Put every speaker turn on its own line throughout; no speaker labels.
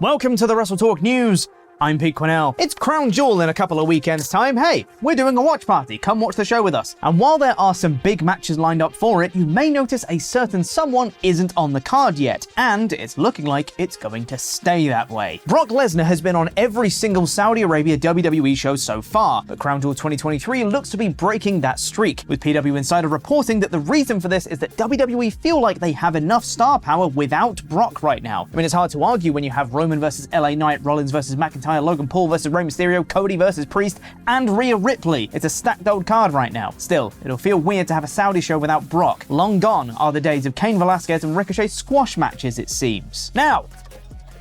Welcome to the WrestleTalk News. I'm Quinnell. It's Crown Jewel in a couple of weekends' time. Hey, we're doing a watch party. Come watch the show with us. And while there are some big matches lined up for it, you may notice a certain someone isn't on the card yet, and it's looking like it's going to stay that way. Brock Lesnar has been on every single Saudi Arabia WWE show so far, but Crown Jewel 2023 looks to be breaking that streak, with PW Insider reporting that the reason for this is that WWE feel like they have enough star power without Brock right now. I mean, it's hard to argue when you have Roman versus LA Knight, Rollins versus McIntyre, Logan Paul versus Rey Mysterio, Cody versus Priest, and Rhea Ripley. It's a stacked old card right now. Still, it'll feel weird to have a Saudi show without Brock. Long gone are the days of Cain Velasquez and Ricochet squash matches, it seems. Now,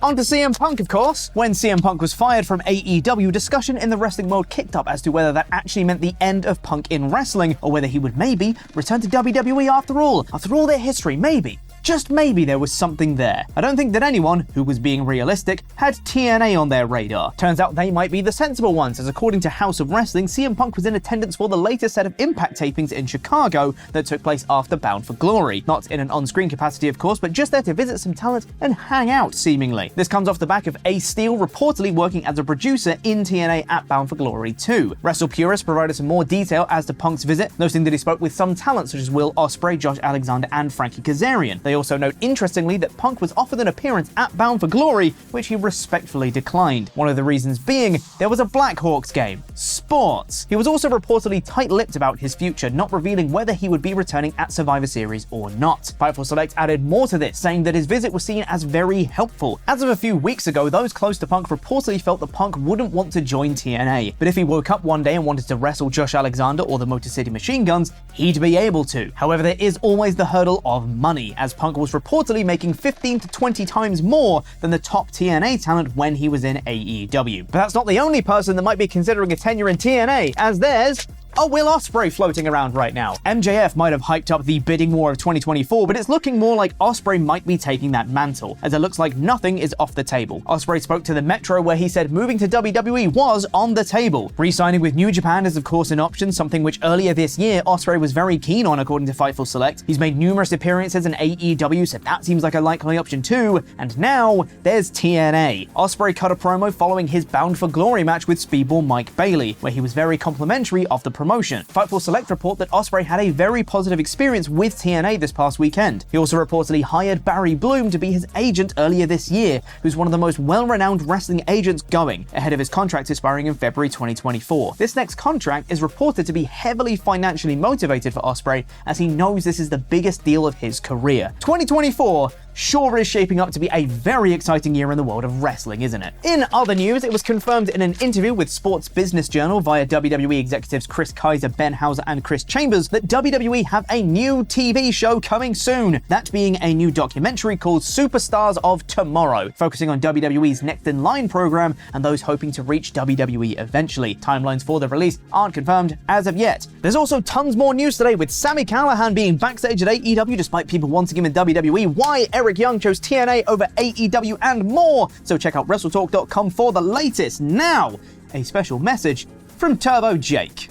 on to CM Punk, of course. When CM Punk was fired from AEW, discussion in the wrestling world kicked up as to whether that actually meant the end of Punk in wrestling, or whether he would maybe return to WWE after all. After all their history, maybe. Just maybe there was something there. I don't think that anyone, who was being realistic, had TNA on their radar. Turns out they might be the sensible ones, as according to House of Wrestling, CM Punk was in attendance for the latest set of Impact tapings in Chicago that took place after Bound for Glory. Not in an on-screen capacity, of course, but just there to visit some talent and hang out, seemingly. This comes off the back of Ace Steel reportedly working as a producer in TNA at Bound for Glory 2. Wrestle Purist provided some more detail as to Punk's visit, noting that he spoke with some talent such as Will Ospreay, Josh Alexander, and Frankie Kazarian. They also note, interestingly, that Punk was offered an appearance at Bound for Glory, which he respectfully declined. One of the reasons being, there was a Blackhawks game. Sports. He was also reportedly tight-lipped about his future, not revealing whether he would be returning at Survivor Series or not. Fightful Select added more to this, saying that his visit was seen as very helpful. As of a few weeks ago, those close to Punk reportedly felt that Punk wouldn't want to join TNA, but if he woke up one day and wanted to wrestle Josh Alexander or the Motor City Machine Guns, he'd be able to. However, there is always the hurdle of money, as Punk was reportedly making 15 to 20 times more than the top TNA talent when he was in AEW. But that's not the only person that might be considering a tenure in TNA, as there's a Will Ospreay floating around right now. MJF might have hyped up the bidding war of 2024, but it's looking more like Ospreay might be taking that mantle, as it looks like nothing is off the table. Ospreay spoke to the Metro where he said moving to WWE was on the table. Re-signing with New Japan is of course an option, something which earlier this year Ospreay was very keen on according to Fightful Select. He's made numerous appearances in AEW, so that seems like a likely option too. And now there's TNA. Ospreay cut a promo following his Bound for Glory match with Speedball Mike Bailey, where he was very complimentary of the promotion. Fightful Select report that Ospreay had a very positive experience with TNA this past weekend. He also reportedly hired Barry Bloom to be his agent earlier this year, who's one of the most well-renowned wrestling agents going, ahead of his contract expiring in February 2024. This next contract is reported to be heavily financially motivated for Ospreay, as he knows this is the biggest deal of his career. 2024 sure is shaping up to be a very exciting year in the world of wrestling, isn't it? In other news, it was confirmed in an interview with Sports Business Journal via WWE executives Chris Kaiser, Ben Hauser, and Chris Chambers that WWE have a new TV show coming soon, that being a new documentary called Superstars of Tomorrow, focusing on WWE's Next in Line program and those hoping to reach WWE eventually. Timelines for the release aren't confirmed as of yet. There's also tons more news today, with Sami Callihan being backstage at AEW despite people wanting him in WWE, why Eric Young chose TNA over AEW, and more. So check out WrestleTalk.com for the latest. Now, a special message from Turbo Jake.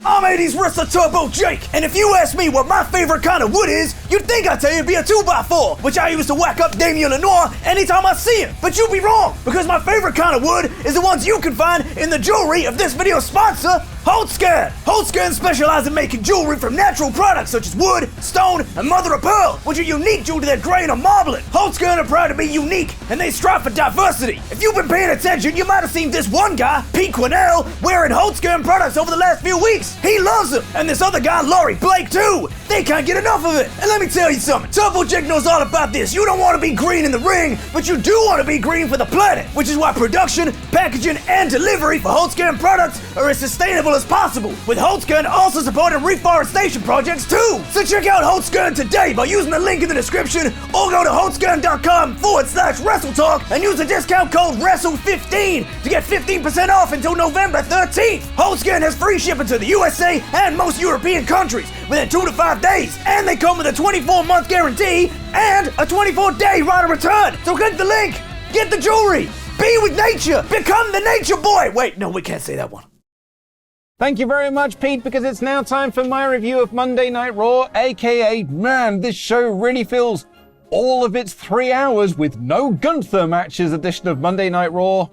I'm 80s wrestler Turbo Jake, and if you ask me what my favorite kind of wood is, you'd think I'd tell you it'd be a 2x4, which I use to whack up Damien Lenoir anytime I see him. But you'd be wrong, because my favorite kind of wood is the ones you can find in the jewelry of this video's sponsor, Holtzcan. Holtzcan specializes in making jewelry from natural products such as wood, stone, and mother of pearl, which are unique due to their grain or marbling. Holtzcan are proud to be unique, and they strive for diversity. If you've been paying attention, you might have seen this one guy, Pete Quinnell, wearing Holtzcan products over the last few weeks. He loves them, and this other guy, Laurie Blake, too. They can't get enough of it. And let me tell you something, Turbo Jake knows all about this. You don't want to be green in the ring, but you do want to be green for the planet, which is why production, packaging, and delivery for Holtzcan products are as sustainable as possible, with Holtzcan also supporting reforestation projects too. So check out Holtzcan today by using the link in the description, or go to holtzcan.com/WrestleTalk and use the discount code WRESTLE15 to get 15% off until November 13th. Holtzcan has free shipping to the USA and most European countries within 2 to 5 days, and they come with a 24-month guarantee and a 24-day right of return. So click the link, get the jewelry, be with nature, become the nature boy. Wait, no, we can't say that one.
Thank you very much, Pete, because it's now time for my review of Monday Night Raw, aka, man, this show really feels all of its 3 hours with no Gunther matches edition of Monday Night Raw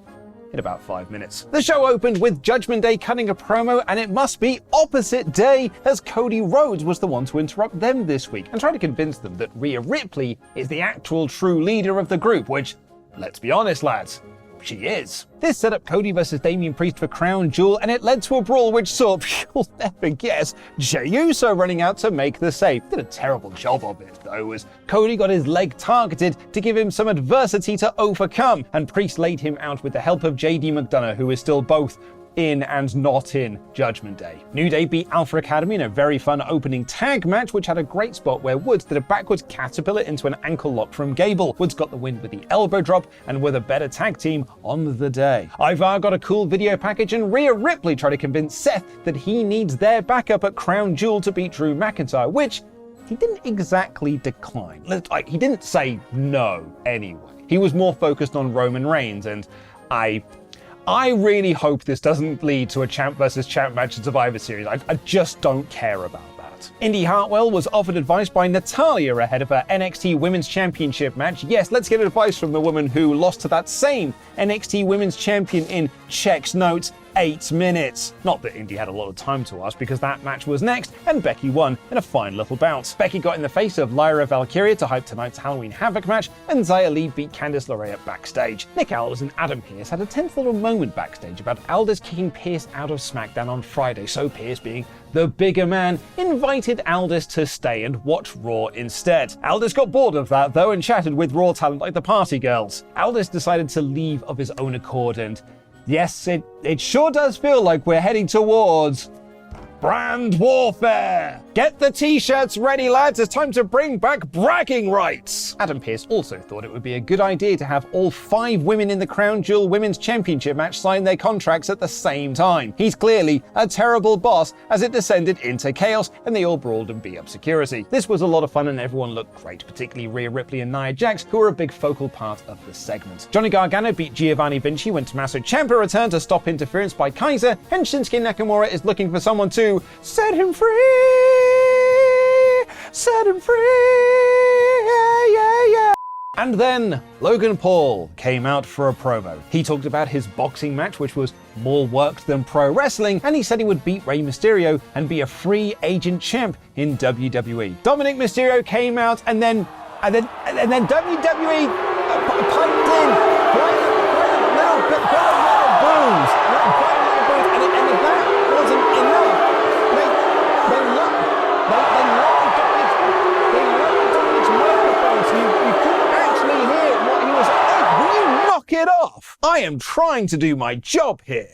in about 5 minutes. The show opened with Judgment Day cutting a promo, and it must be opposite day, as Cody Rhodes was the one to interrupt them this week and try to convince them that Rhea Ripley is the actual true leader of the group, which, let's be honest lads, she is. This set up Cody versus Damian Priest for Crown Jewel, and it led to a brawl which saw, you'll never guess, Jey Uso running out to make the save. Did a terrible job of it though, as Cody got his leg targeted to give him some adversity to overcome, and Priest laid him out with the help of JD McDonough, who is still both in and not in Judgment Day. New Day beat Alpha Academy in a very fun opening tag match, which had a great spot where Woods did a backwards caterpillar into an ankle lock from Gable. Woods got the win with the elbow drop and were the better tag team on the day. Ivar got a cool video package, and Rhea Ripley tried to convince Seth that he needs their backup at Crown Jewel to beat Drew McIntyre, which he didn't exactly decline. Like, he didn't say no anyway. He was more focused on Roman Reigns, and I really hope this doesn't lead to a champ versus champ match in Survivor Series. I just don't care about that. Indy Hartwell was offered advice by Natalya ahead of her NXT Women's Championship match. Yes, let's get advice from the woman who lost to that same NXT Women's Champion in checks notes 8 minutes. Not that Indy had a lot of time to ask, because that match was next, and Becky won in a fine little bounce. Becky got in the face of Lyra Valkyria to hype tonight's Halloween Havoc match, and Xia Li beat Candice LeRae backstage. Nick Aldis and Adam Pearce had a tense little moment backstage about Aldis kicking Pearce out of SmackDown on Friday, so Pearce, being the bigger man, invited Aldis to stay and watch Raw instead. Aldis got bored of that though and chatted with Raw talent like the Party Girls. Aldis decided to leave of his own accord, and yes, it sure does feel like we're heading towards brand warfare. Get the t-shirts ready, lads. It's time to bring back bragging rights. Adam Pearce also thought it would be a good idea to have all 5 women in the Crown Jewel Women's Championship match sign their contracts at the same time. He's clearly a terrible boss, as it descended into chaos and they all brawled and beat up security. This was a lot of fun and everyone looked great, particularly Rhea Ripley and Nia Jax, who were a big focal part of the segment. Johnny Gargano beat Giovanni Vinci when Tommaso Ciampa returned to stop interference by Kaiser, and Shinsuke Nakamura is looking for someone to set him free! Set him free! Yeah, yeah, yeah! And then Logan Paul came out for a promo. He talked about his boxing match, which was more worked than pro wrestling, and he said he would beat Rey Mysterio and be a free agent champ in WWE. Dominic Mysterio came out, and then WWE piped in quite a lot of booms. And if that wasn't enough, it off. I am trying to do my job here.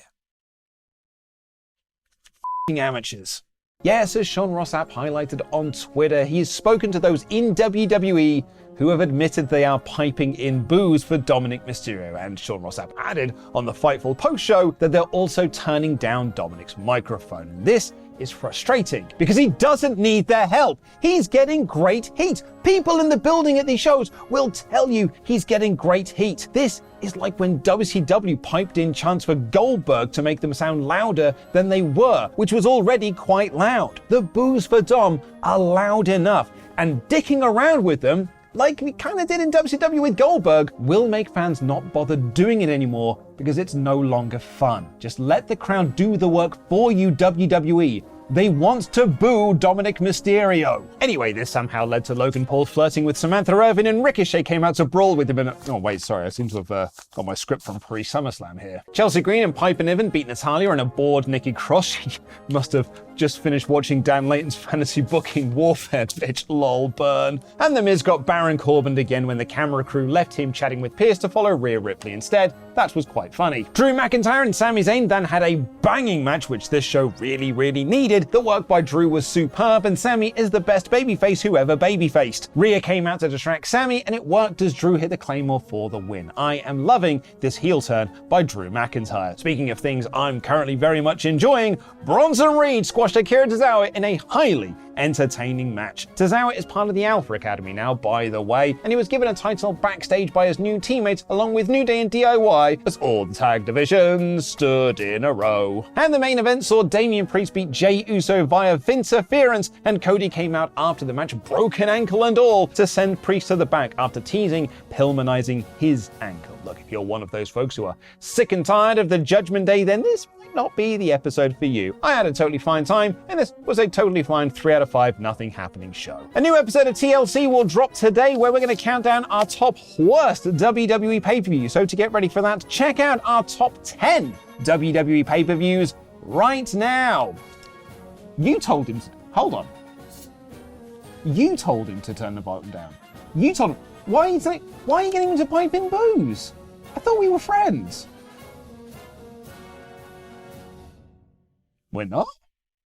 F***ing amateurs. Yes, as Sean Rossap highlighted on Twitter, he's spoken to those in WWE who have admitted they are piping in boos for Dominic Mysterio, and Sean Rossap added on the Fightful post-show that they're also turning down Dominic's microphone. And this is frustrating because he doesn't need their help. He's getting great heat. People in the building at these shows will tell you he's getting great heat. This is like when WCW piped in chants for Goldberg to make them sound louder than they were, which was already quite loud. The boos for Dom are loud enough, and dicking around with them, like we kind of did in WCW with Goldberg, will make fans not bother doing it anymore because it's no longer fun. Just let the crowd do the work for you, WWE. They want to boo Dominic Mysterio. Anyway, this somehow led to Logan Paul flirting with Samantha Irvin, and Ricochet came out to brawl with him in a... Oh wait, sorry, I seem to have got my script from pre-SummerSlam here. Chelsea Green and Piper Niven beat Natalya and a bored Nikki Cross. She must have just finished watching Dan Layton's fantasy booking Warfare, bitch, lol, burn. And The Miz got Baron Corbin again when the camera crew left him chatting with Pearce to follow Rhea Ripley instead. That was quite funny. Drew McIntyre and Sami Zayn then had a banging match, which this show really needed. The work by Drew was superb, and Sami is the best babyface who ever babyfaced. Rhea came out to distract Sami, and it worked as Drew hit the Claymore for the win. I am loving this heel turn by Drew McIntyre. Speaking of things I'm currently very much enjoying, Bronson Reed squashed squashed Akira Tozawa in a highly entertaining match. Tozawa is part of the Alpha Academy now, by the way, and he was given a title backstage by his new teammates along with New Day and DIY as all the tag divisions stood in a row. And the main event saw Damian Priest beat Jey Uso via interference, and Cody came out after the match, broken ankle and all, to send Priest to the back after teasing Pillmanizing his ankle. Look, if you're one of those folks who are sick and tired of the Judgment Day, then this might not be the episode for you. I had a totally fine time, and this was a totally fine 3 out of 5 nothing happening show. A new episode of TLC will drop today where we're going to count down our top worst WWE pay-per-views. So to get ready for that, check out our top 10 WWE pay-per-views right now. You told him, hold on. You told him to turn the volume down. You told him, why are you getting him to pipe in booze? I thought we were friends. We're not?